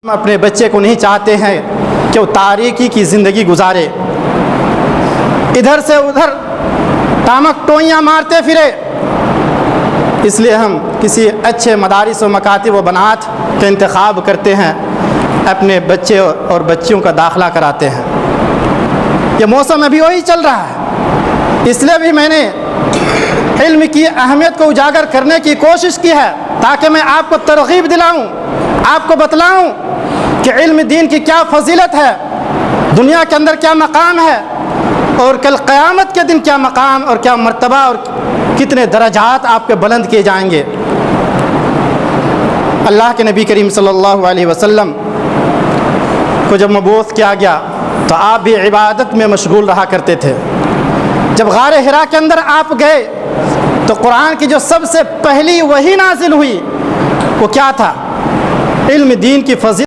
ہم اپنے بچے کو نہیں چاہتے ہیں کہ وہ تاریکی کی زندگی گزارے، ادھر سے ادھر ٹامک ٹوئیاں مارتے پھرے، اس لیے ہم کسی اچھے مدارس و مکاتب و بنات کا انتخاب کرتے ہیں، اپنے بچے اور بچیوں کا داخلہ کراتے ہیں۔ یہ موسم ابھی وہی چل رہا ہے، اس لیے بھی میں نے علم کی اہمیت کو اجاگر کرنے کی کوشش کی ہے، تاکہ میں آپ کو ترغیب دلاؤں، آپ کو بتلاؤں کہ علم دین کی کیا فضیلت ہے، دنیا کے اندر کیا مقام ہے، اور کل قیامت کے دن کیا مقام اور کیا مرتبہ اور کتنے درجات آپ کے بلند کیے جائیں گے۔ اللہ کے نبی کریم صلی اللہ علیہ وسلم کو جب مبعوث کیا گیا تو آپ بھی عبادت میں مشغول رہا کرتے تھے۔ جب غار حرا کے اندر آپ گئے تو قرآن کی جو سب سے پہلی وحی نازل ہوئی وہ کیا تھا؟ علم دین کی فضیلت